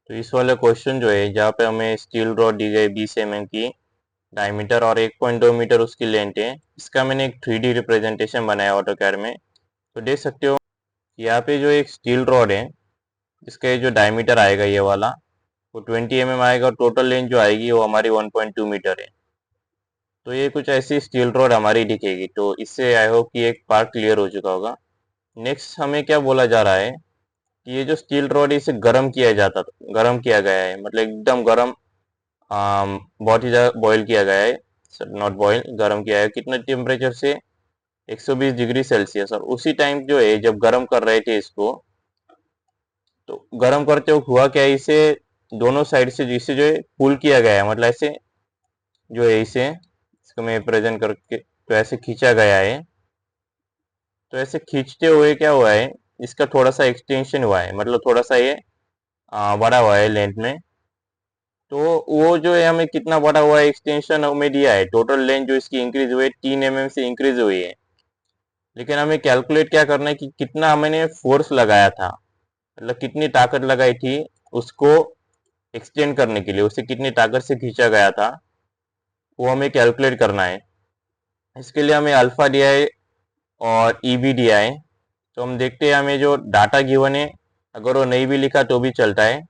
तो इस वाले क्वेश्चन जो है जहाँ पे हमें स्टील रॉड दी गई 20 mm की डायमीटर और 1.2 मीटर उसकी लेंथ है, इसका मैंने एक 3D रिप्रेजेंटेशन बनाया ऑटोकैड में। तो देख सकते हो यहाँ पे जो एक स्टील रॉड है, इसका ये जो डायमीटर आएगा ये वाला वो 20 mm आएगा, और टोटल लेंथ जो आएगी वो हमारी 1.2 मीटर है। तो ये कुछ ऐसी स्टील रॉड हमारी दिखेगी। तो इससे आई होप कि एक पार्ट क्लियर हो चुका होगा। नेक्स्ट हमें क्या बोला जा रहा है कि ये जो स्टील रॉड है इसे गर्म किया जाता, गर्म किया गया है, मतलब एकदम गर्म, बहुत ही ज़्यादा बॉईल किया गया है, नॉट बॉईल, गर्म किया है। कितने टेम्परेचर से? 120 डिग्री सेल्सियस। और उसी टाइम जो है जब गर्म कर रहे थे इसको, तो गर्म करते वक्त हुआ क्या है, इसे दोनों साइड से जिसे जो है पुल किया गया है, मतलब ऐसे जो है इसे, इसको मैं प्रेजेंट करके, तो ऐसे खींचा गया है। तो ऐसे खींचते हुए क्या हुआ है, इसका थोड़ा सा एक्सटेंशन हुआ है, मतलब थोड़ा सा ये बड़ा हुआ है लेंथ में। तो वो जो है हमें कितना बड़ा हुआ है एक्सटेंशन हमें दिया है, टोटल लेंथ जो इसकी इंक्रीज हुई है 3 mm से इंक्रीज हुई है। लेकिन हमें कैलकुलेट क्या करना है कि कितना हमने फोर्स लगाया था, मतलब कितनी ताकत लगाई थी उसको एक्सटेंड करने के लिए, उसे कितनी ताकत से खींचा गया था, वो हमें कैलकुलेट करना है। इसके लिए हमें अल्फा दिया है और ई भी दिया है। तो हम देखते हैं हमें जो डाटा गिवन है, अगर वो नहीं भी लिखा तो भी चलता है,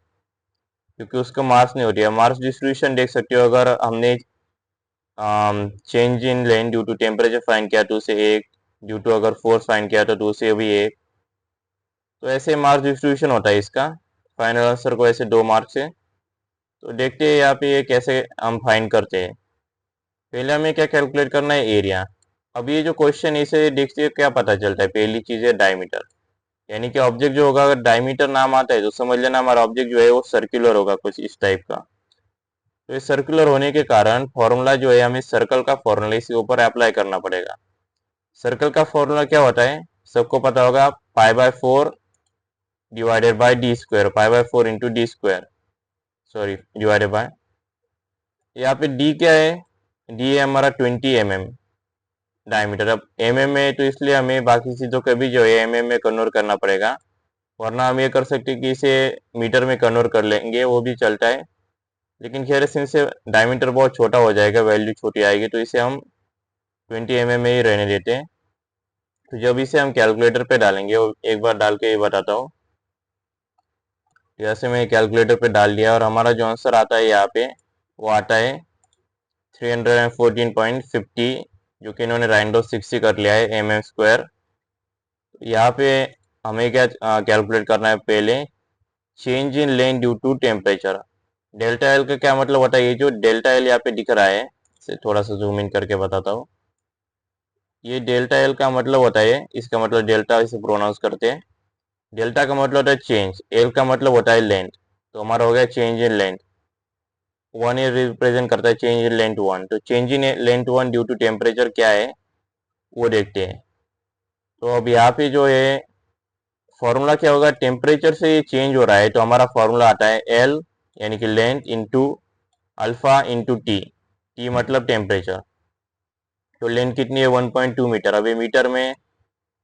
क्योंकि उसका मार्क्स नहीं होती है। मार्क्स डिस्ट्रीब्यूशन देख सकते हो, अगर हमने change in length due to temperature find किया तो उसे 1, ड्यू टू अगर फोर्स फाइंड किया तो उसे भी 1। तो ऐसे मार्क्स डिस्ट्रीब्यूशन होता है इसका। फाइनल आंसर को ऐसे 2 मार्क्स है। तो देखते हैं यहाँ पे ये कैसे हम फाइंड करते हैं। पहले हमें क्या कैलकुलेट करना है, एरिया। अब ये जो क्वेश्चन इसे देखते हैं क्या पता चलता है, पहली चीज है डायमीटर। यानी कि ऑब्जेक्ट जो होगा, अगर डायमीटर नाम आता है तो समझ लेना हमारा ऑब्जेक्ट जो है वो सर्कुलर होगा, कुछ इस टाइप का। तो ये सर्कुलर होने के कारण फॉर्मूला जो है, हमें सर्कल का फॉर्मूला इसके ऊपर अप्लाई करना पड़ेगा। सर्कल का फॉर्मूला क्या होता है, सबको पता होगा, π/4 divided by D square, π/4 into D square, sorry divided by, यहाँ पे डी क्या है, डी है हमारा 20 mm डायमीटर। अब में तो इसलिए हमें बाकी चीज़ों का भी जो है में कन्वर्ट करना पड़ेगा, वरना हम ये कर सकते हैं कि इसे मीटर में कन्वर्ट कर लेंगे, वो भी चलता है। लेकिन खैर से डायमीटर बहुत छोटा हो जाएगा, वैल्यू छोटी आएगी, तो इसे हम 20 mm में ही रहने देते हैं। तो जब इसे हम कैलकुलेटर पे डालेंगे, वो एक बार डाल के ये बताता हूँ। जैसे मैं कैलकुलेटर पे डाल दिया और हमारा जो आंसर आता है यहाँ पे, वो आता है 314.50, जो कि इन्होंने राइंड ऑफ 60 कर लिया है mm²। यहाँ पे हमें क्या कैलकुलेट करना है, पहले change in length due to temperature. Delta L का क्या मतलब होता है, ये जो डेल्टा एल यहाँ पे दिख रहा है, इसे थोड़ा सा जूम इन करके बताता हूँ। ये डेल्टा एल का मतलब होता है, इसका मतलब डेल्टा इसे प्रोनाउंस करते हैं। डेल्टा का मतलब होता है चेंज, एल का मतलब होता है लेंथ। तो हमारा हो गया चेंज इन लेंथ। 1 ये रिप्रेजेंट करता है चेंज इन लेंथ 1। तो change in length 1 due to temperature क्या है वो देखते हैं। तो अब यहाँ पे जो है फॉर्मूला क्या होगा, टेम्परेचर से ये चेंज हो रहा है, तो हमारा फॉर्मूला आता है एल, यानी कि length into alpha into T. T मतलब टेम्परेचर। तो लेंथ कितनी है, 1.2 मीटर। अब ये मीटर में,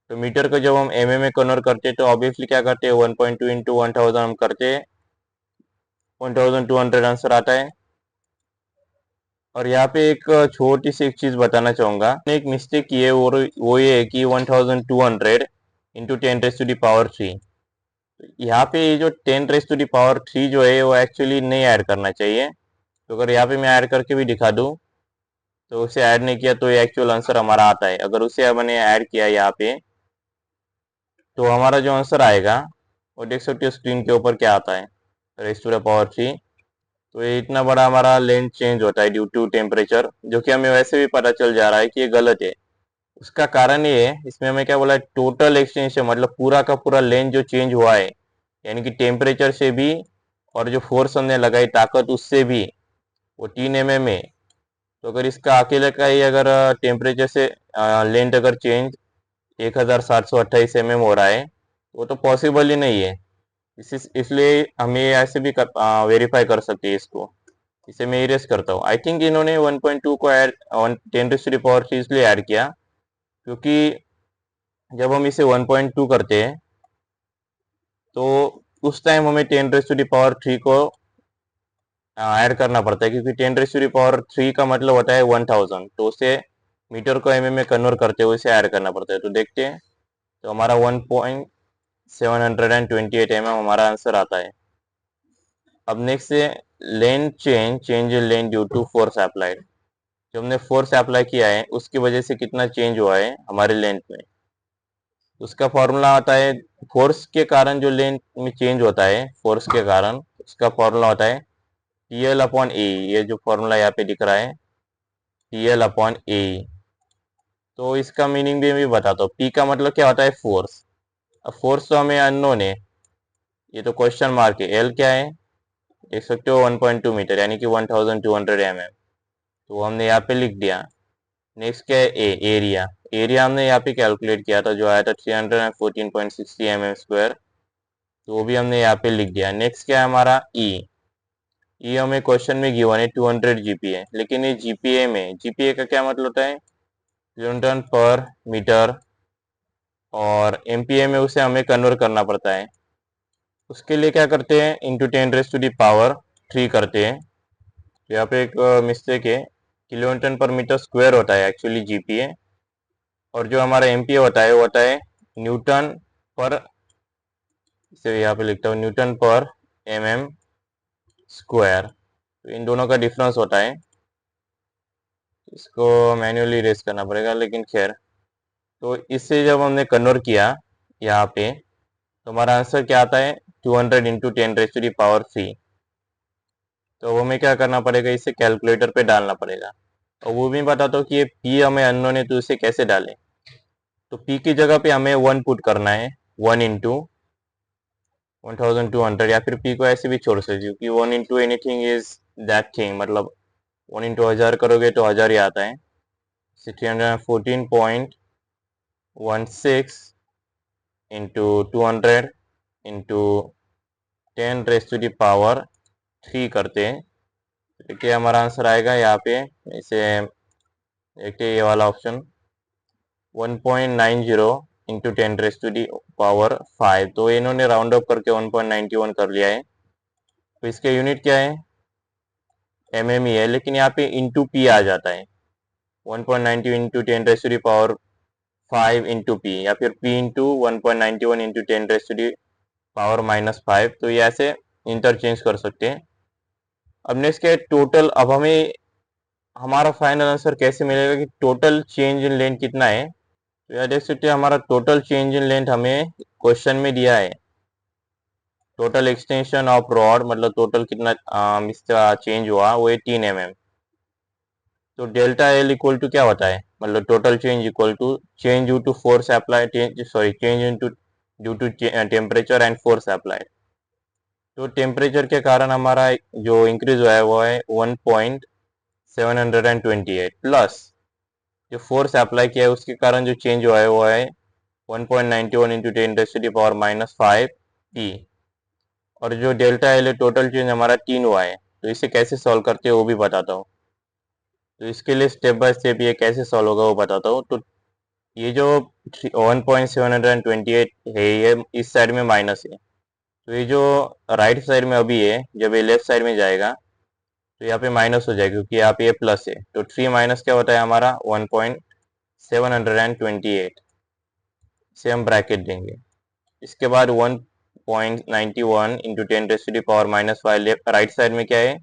तो मीटर को जब हम एम में कन्वर्ट करते हैं तो ऑब्वियसली क्या करते हैं, 1.2 इंटू 1000 हम करते हैं, 1200 आंसर आता है। और यहाँ पे एक छोटी सी एक चीज बताना चाहूंगा, एक मिस्टेक की है, और वो ये है कि 1200 इंटू 10⁻³ यहाँ पे ये जो 10⁻³ जो है वो एक्चुअली नहीं ऐड करना चाहिए। तो अगर यहाँ पे मैं ऐड करके भी दिखा दूँ, तो उसे ऐड नहीं किया तो ये एक्चुअल आंसर हमारा आता है। अगर उसे हमने ऐड किया यहाँ पे, तो हमारा जो आंसर आएगा वो देख सकते हो स्क्रीन के ऊपर क्या आता है, ⁻³। तो ये इतना बड़ा हमारा लेंथ चेंज होता है ड्यू टू टेम्परेचर, जो कि हमें वैसे भी पता चल जा रहा है कि ये गलत है। उसका कारण ये है, इसमें हमें क्या बोला है, टोटल एक्सटेंशन, मतलब पूरा का पूरा लेंथ जो चेंज हुआ है, यानी कि टेम्परेचर से भी और जो फोर्स हमने लगाई ताकत उससे भी, वो 3 mm है। तो अगर इसका अकेले का ही अगर टेम्परेचर से लेंथ अगर चेंज 1728 हो रहा है, वो तो पॉसिबल ही नहीं है। इसलिए हम ये ऐसे भी वेरीफाई कर सकते हैं इसको। इसे मैं इरेज करता हूँ। आई थिंक इन्होंने 1.2 को ऐड 10⁻³ इसलिए ऐड किया, क्योंकि जब हम इसे 1.2 करते हैं तो उस टाइम हमें 10⁻³ को ऐड करना पड़ता है, क्योंकि 10⁻³ का मतलब होता है 1000, तो उसे मीटर को mm में कन्वर्ट करते हुए इसे ऐड करना पड़ता है। तो देखते हैं, तो हमारा 1.728 mm हमारा आंसर आता है। अब नेक्स्ट से length change in length due to force applied. जो हमने फोर्स अप्लाई किया है उसकी वजह से कितना चेंज हुआ है हमारे लेंथ में, उसका फॉर्मूला आता है, फोर्स के कारण जो लेंथ में चेंज होता है फोर्स के कारण, उसका फॉर्मूला होता है TL/A। ये जो फॉर्मूला यहाँ पे दिख रहा है TL/A। तो इसका मीनिंग भी मैं बताता हूँ। P का मतलब क्या होता है, फोर्स। अब फोर्स तो हमें अननोन है, ये तो क्वेश्चन मार्क है। L क्या है देख सकते हो, 1.2 मीटर यानी कि 1200 mm। तो हमने यहाँ पे लिख दिया। नेक्स्ट क्या है, एरिया। एरिया हमने यहाँ पे कैलकुलेट किया था, जो आया था 314.60 mm²। तो वो भी हमने यहाँ पे लिख दिया। नेक्स्ट क्या है हमारा ई हमें क्वेश्चन में गिवन है 200 GPa, लेकिन ये जीपीए में, जीपीए का क्या मतलब होता है, किलोन्यूटन पर मीटर, और एमपीए में उसे हमें कन्वर्ट करना पड़ता है। उसके लिए क्या करते हैं, इंटू 10⁻³ करते हैं। तो यहाँ पे एक मिस्टेक है, किलोन्यूटन पर मीटर स्क्वायर होता है एक्चुअली जीपीए, और जो हमारा एमपीए होता है वो होता है न्यूटन पर, इसे यहाँ पे लिखता हूँ न्यूटन पर mm²। तो इन दोनों का डिफरेंस होता है, इसको मैन्युअली रेस करना पड़ेगा, लेकिन खैर। तो इससे जब हमने कन्वर्ट किया यहाँ पे, तो हमारा आंसर क्या आता है, 200 × 10⁻³ तो हमें क्या करना पड़ेगा, इसे कैलकुलेटर पे डालना पड़ेगा। और वो भी बताता हूँ कि ये P हमें अननोन है, तो इसे कैसे डालें। तो P की जगह पे हमें 1 पुट करना है, 1 × 1200, या फिर P को ऐसे भी छोड़ सकते हो, क्योंकि 1 × एनीथिंग इज दैट थिंग, मतलब 1 × 1000 करोगे तो 1000 ही आता है। 314.16 × 200 × 10⁻³ करते हैं। देखिए हमारा आंसर आएगा यहाँ पे, इसे देखिए ये वाला ऑप्शन 1.90 × 10⁻⁵। तो इन्होंने राउंड अप करके 1.91 कर लिया है। तो इसके यूनिट क्या है, mm ही है, लेकिन यहाँ पे इंटू पी आ जाता है। 1.90 × 10⁻⁵ इंटू पी, या फिर p इंटू 1.91 × 10⁻⁻⁵। तो ये ऐसे इंटरचेंज कर सकते हैं। अब नेक्स्ट क्या है, टोटल। अब हमें हमारा फाइनल आंसर कैसे मिलेगा कि टोटल चेंज इन लेंथ कितना है। तो यह देख सकते हैं हमारा टोटल चेंज इन लेंथ हमें क्वेश्चन में दिया है। टोटल एक्सटेंशन ऑफ रॉड, मतलब टोटल कितना इसका चेंज हुआ, वो है 3 mm। तो डेल्टा एल इक्वल टू क्या होता है, मतलब total change equal to change due to force apply, change into due to temperature and force applied. तो टेम्परेचर के कारण हमारा जो इंक्रीज हुआ है वो है 1.728, प्लस जो फोर्स अप्लाई किया है उसके कारण जो चेंज हुआ है वो है 1.91 × 10⁻⁵ P। और जो डेल्टा एल टोटल चेंज हमारा 3 हुआ है। तो इसे कैसे सॉल्व करते हैं वो भी बताता हूँ। तो इसके लिए स्टेप बाय स्टेप ये कैसे सॉल्व होगा वो बताता हूँ। तो ये जो 1.728 है, ये इस साइड में माइनस है। तो ये जो राइट साइड में अभी है, जब ये लेफ्ट साइड में जाएगा तो यहाँ पे माइनस हो जाएगा, क्योंकि यहाँ पे ये प्लस है। तो 3 माइनस क्या होता है हमारा 1.728 से हम ब्रैकेट देंगे। इसके बाद 1.91 × 10⁻⁻⁵ लेफ्ट राइट साइड में क्या है,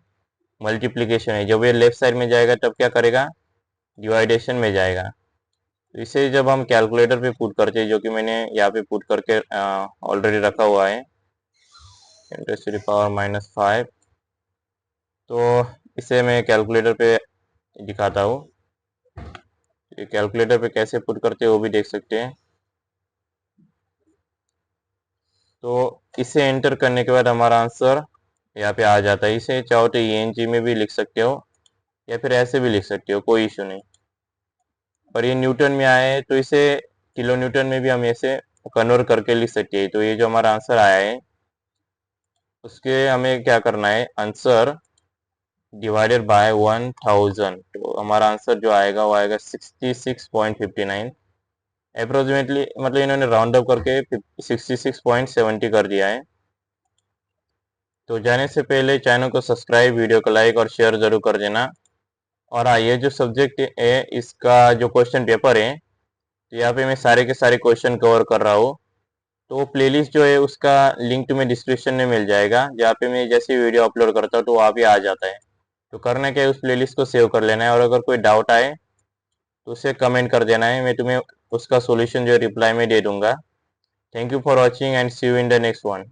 मल्टीप्लीकेशन है। जब ये लेफ्ट साइड में जाएगा तब क्या करेगा, डिवाइडेशन में जाएगा। तो इसे जब हम कैलकुलेटर पे पुट करते हैं, जो कि मैंने यहाँ पे पुट करके ऑलरेडी रखा हुआ है 10⁻⁵, तो इसे मैं कैलकुलेटर पे दिखाता हूँ। ये कैलकुलेटर पे कैसे पुट करते हैं वो भी देख सकते हैं। तो इसे एंटर करने के बाद हमारा आंसर यहाँ पे आ जाता है। इसे चाहो तो ENG में भी लिख सकते हो, या फिर ऐसे भी लिख सकते हो, कोई इशू नहीं। और ये न्यूटन में आया है, तो इसे किलो न्यूटन में भी हम ऐसे कन्वर्ट करके लिख सकते हैं। तो ये जो हमारा आंसर आया है उसके हमें क्या करना है, आंसर डिवाइडेड बाय 1000। तो हमारा आंसर जो आएगा वो आएगा 66.59 अप्रोक्सीमेटली, मतलब इन्होंने राउंड अप करके 66.70 कर दिया है। तो जाने से पहले चैनल को सब्सक्राइब, वीडियो को लाइक और शेयर ज़रूर कर देना। और हाँ, ये जो सब्जेक्ट है इसका जो क्वेश्चन पेपर है, तो यहाँ पे मैं सारे के सारे क्वेश्चन कवर कर रहा हूँ। तो प्लेलिस्ट जो है उसका लिंक तुम्हें डिस्क्रिप्शन में मिल जाएगा, जहाँ पे मैं जैसे वीडियो अपलोड करता हूँ तो वहाँ पे आ जाता है। तो करना क्या है, उस प्लेलिस्ट को सेव कर लेना है, और अगर कोई डाउट आए तो उसे कमेंट कर देना है, मैं तुम्हें उसका सॉल्यूशन जो रिप्लाई में दे दूंगा। Thank you for watching and see you in the next one.